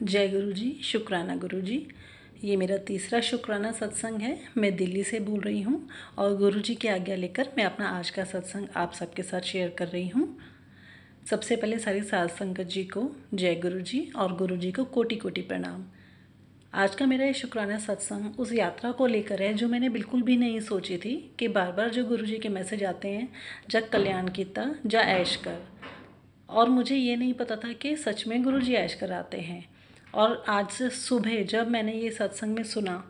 जय गुरु जी, शुक्राना गुरु जी। ये मेरा तीसरा शुक्राना सत्संग है। मैं दिल्ली से बोल रही हूँ और गुरु जी की आज्ञा लेकर मैं अपना आज का सत्संग आप सबके साथ शेयर कर रही हूँ। सबसे पहले सारी साध संगत जी को जय गुरु जी और गुरु जी को कोटि कोटि प्रणाम। आज का मेरा ये शुक्राना सत्संग उस यात्रा को लेकर है जो मैंने बिल्कुल भी नहीं सोची थी कि बार बार जो गुरु जी के मैसेज आते हैं, जा कल्याण कीता जा ऐश कर, और मुझे ये नहीं पता था कि सच में गुरु जी ऐश कराते हैं। और आज से सुबह जब मैंने ये सत्संग में सुना,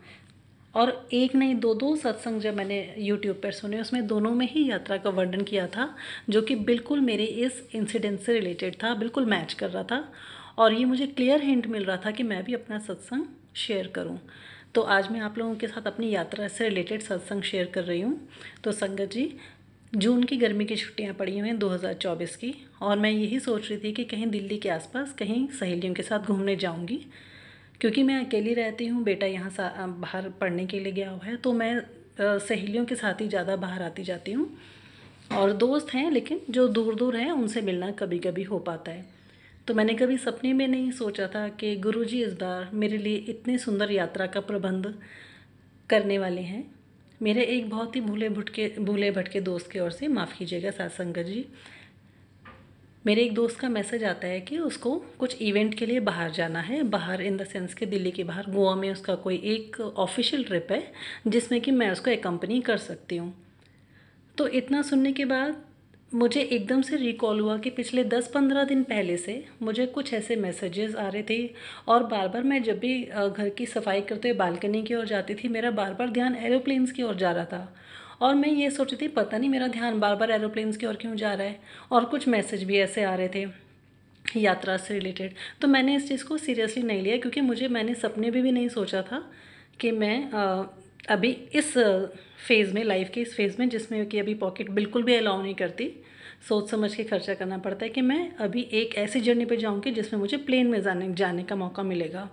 और एक नहीं दो दो सत्संग जब मैंने यूट्यूब पर सुने, उसमें दोनों में ही यात्रा का वर्णन किया था जो कि बिल्कुल मेरे इस इंसिडेंट से रिलेटेड था, बिल्कुल मैच कर रहा था। और ये मुझे क्लियर हिंट मिल रहा था कि मैं भी अपना सत्संग शेयर करूं। तो आज मैं आप लोगों के साथ अपनी यात्रा से रिलेटेड सत्संग शेयर कर रही हूं। तो संगत जी, जून की गर्मी की छुट्टियां पड़ी हुई हैं 2024 की, और मैं यही सोच रही थी कि कहीं दिल्ली के आसपास कहीं सहेलियों के साथ घूमने जाऊंगी, क्योंकि मैं अकेली रहती हूँ। बेटा यहाँ बाहर पढ़ने के लिए गया हुआ है, तो मैं सहेलियों के साथ ही ज़्यादा बाहर आती जाती हूँ। और दोस्त हैं लेकिन जो दूर दूर हैं उनसे मिलना कभी कभी हो पाता है। तो मैंने कभी सपने में नहीं सोचा था कि गुरुजी इस बार मेरे लिए इतनी सुंदर यात्रा का प्रबंध करने वाले हैं। मेरे एक बहुत ही भूले भटके दोस्त की ओर से, माफ़ कीजिएगा साथ संगत जी, मेरे एक दोस्त का मैसेज आता है कि उसको कुछ इवेंट के लिए बाहर जाना है। बाहर इन द सेंस के दिल्ली के बाहर, गोवा में उसका कोई एक ऑफिशियल ट्रिप है जिसमें कि मैं उसको एकम्पनी कर सकती हूँ। तो इतना सुनने के बाद मुझे एकदम से रिकॉल हुआ कि पिछले 10-15 दिन पहले से मुझे कुछ ऐसे मैसेजेस आ रहे थे, और बार बार मैं जब भी घर की सफाई करते हुए बालकनी की ओर जाती थी, मेरा बार बार ध्यान एरोप्लेन्स की ओर जा रहा था। और मैं ये सोच रही थी पता नहीं मेरा ध्यान बार बार एरोप्लेन्स की ओर क्यों जा रहा है। और कुछ मैसेज भी ऐसे आ रहे थे यात्रा से रिलेटेड। तो मैंने इस चीज़ को सीरियसली नहीं लिया, क्योंकि मैंने सपने भी नहीं सोचा था कि मैं अभी इस फेज़ में, लाइफ के इस फेज़ में जिसमें कि अभी पॉकेट बिल्कुल भी अलाउ नहीं करती, सोच समझ के खर्चा करना पड़ता है, कि मैं अभी एक ऐसी जर्नी पे जाऊंगी जिसमें मुझे प्लेन में जाने का मौका मिलेगा।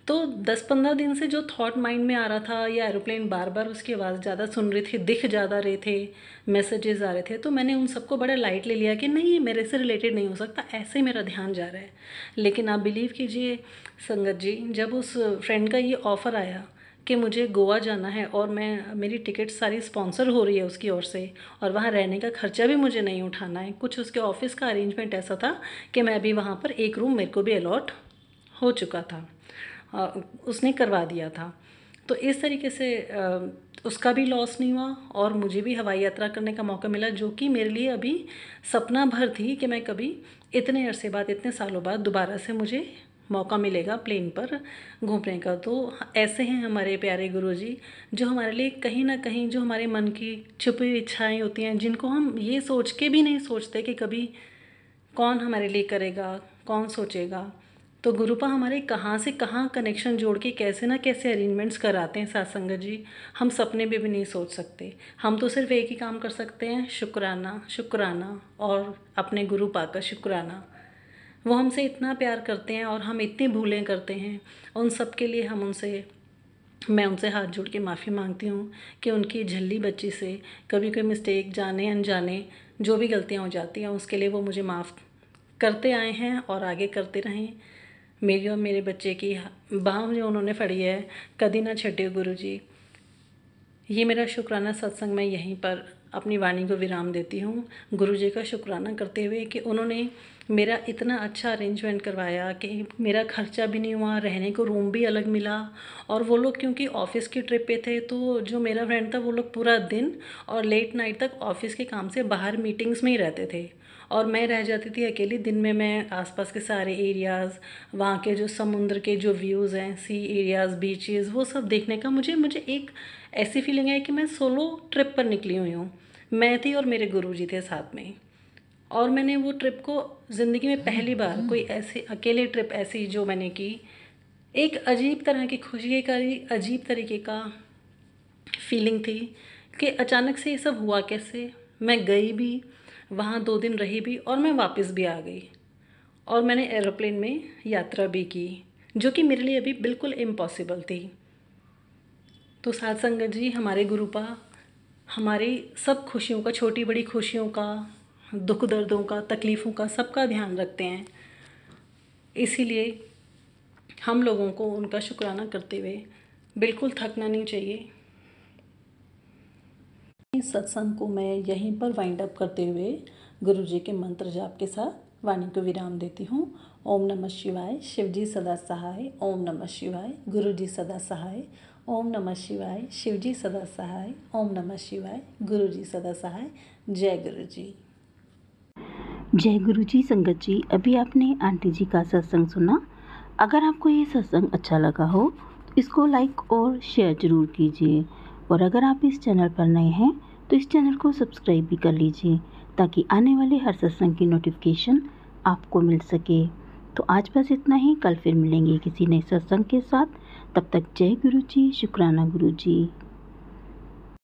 तो 10-15 दिन से जो थॉट माइंड में आ रहा था, या एरोप्लेन बार बार उसकी आवाज़ ज़्यादा सुन रही थी, दिख ज़्यादा रहे थे, मैसेजेस आ रहे थे, तो मैंने उन सबको बड़ा लाइट ले लिया कि नहीं, ये मेरे से रिलेटेड नहीं हो सकता, ऐसे ही मेरा ध्यान जा रहा है। लेकिन आप बिलीव कीजिए संगत जी, जब उस फ्रेंड का ये ऑफ़र आया कि मुझे गोवा जाना है और मेरी टिकट सारी स्पॉन्सर हो रही है उसकी ओर से, और वहाँ रहने का खर्चा भी मुझे नहीं उठाना है, कुछ उसके ऑफिस का अरेंजमेंट ऐसा था कि मैं अभी वहाँ पर एक रूम मेरे को भी अलॉट हो चुका था, उसने करवा दिया था। तो इस तरीके से उसका भी लॉस नहीं हुआ और मुझे भी हवाई यात्रा करने का मौका मिला, जो कि मेरे लिए अभी सपना भर थी कि मैं कभी इतने अरसे बाद, इतने सालों बाद दोबारा से मुझे मौका मिलेगा प्लेन पर घूमने का। तो ऐसे हैं हमारे प्यारे गुरुजी, जो हमारे लिए कहीं ना कहीं, जो हमारे मन की छुपी हुई इच्छाएं होती हैं, जिनको हम ये सोच के भी नहीं सोचते कि कभी कौन हमारे लिए करेगा, कौन सोचेगा, तो गुरुपा हमारे कहाँ से कहाँ कनेक्शन जोड़ के कैसे ना कैसे अरेंजमेंट्स कराते हैं सत्संगत जी, हम सपने में भी नहीं सोच सकते। हम तो सिर्फ एक ही काम कर सकते हैं, शुक्राना शुक्राना, और अपने गुरुपा का शुक्राना। वो हमसे इतना प्यार करते हैं और हम इतनी भूलें करते हैं, उन सब के लिए मैं उनसे हाथ जोड़ के माफ़ी मांगती हूँ कि उनकी झल्ली बच्ची से कभी कोई मिस्टेक, जाने अनजाने जो भी गलतियाँ हो जाती हैं, उसके लिए वो मुझे माफ़ करते आए हैं और आगे करते रहें। मेरी और मेरे बच्चे की बाँह जो उन्होंने फड़ी है, कभी ना छड्डियो गुरु जी। ये मेरा शुक्राना सत्संग मैं यहीं पर अपनी वाणी को विराम देती हूँ, गुरु जी का शुक्राना करते हुए कि उन्होंने मेरा इतना अच्छा अरेंजमेंट करवाया कि मेरा खर्चा भी नहीं हुआ, रहने को रूम भी अलग मिला। और वो लोग क्योंकि ऑफिस की ट्रिप पे थे, तो जो मेरा फ्रेंड था वो लोग पूरा दिन और लेट नाइट तक ऑफिस के काम से बाहर मीटिंग्स में ही रहते थे, और मैं रह जाती थी अकेली। दिन में मैं आसपास के सारे एरियाज़, वहाँ के जो समुद्र के जो व्यूज़ हैं, सी एरियाज़, बीचेस, वो सब देखने का मुझे एक ऐसी फीलिंग है कि मैं सोलो ट्रिप पर निकली हुई हूँ। मैं थी और मेरे गुरुजी थे साथ में, और मैंने वो ट्रिप को ज़िंदगी में पहली बार, कोई ऐसी अकेले ट्रिप ऐसी जो मैंने की, एक अजीब तरह की खुशी का, अजीब तरीके का फीलिंग थी कि अचानक से ये सब हुआ कैसे। मैं गई भी, वहाँ 2 दिन रही भी, और मैं वापस भी आ गई, और मैंने एरोप्लेन में यात्रा भी की, जो कि मेरे लिए अभी बिल्कुल इम्पॉसिबल थी। तो साथ संगत जी, हमारे गुरुपा हमारी सब खुशियों का, छोटी बड़ी खुशियों का, दुख दर्दों का, तकलीफ़ों का, सबका ध्यान रखते हैं। इसीलिए हम लोगों को उनका शुक्राना करते हुए बिल्कुल थकना नहीं चाहिए। इस सत्संग को मैं यहीं पर वाइंड अप करते हुए गुरु जी के मंत्र जाप के साथ वाणी को विराम देती हूँ। ओम नमः शिवाय, शिव जी सदा सहाय। ओम नमः शिवाय, गुरु जी सदा सहाय। ओम नमः शिवाय, शिव जी सदा सहाय। ओम नमः शिवाय, गुरु जी सदा सहाय। जय गुरु जी। जय गुरु जी। संगत जी, अभी आपने आंटी जी का सत्संग सुना। अगर आपको ये सत्संग अच्छा लगा हो तो इसको लाइक और शेयर ज़रूर कीजिए, और अगर आप इस चैनल पर नए हैं तो इस चैनल को सब्सक्राइब भी कर लीजिए, ताकि आने वाले हर सत्संग की नोटिफिकेशन आपको मिल सके। तो आज बस इतना ही, कल फिर मिलेंगे किसी नए सत्संग के साथ। तब तक जय गुरु जी, शुक्राना गुरु जी।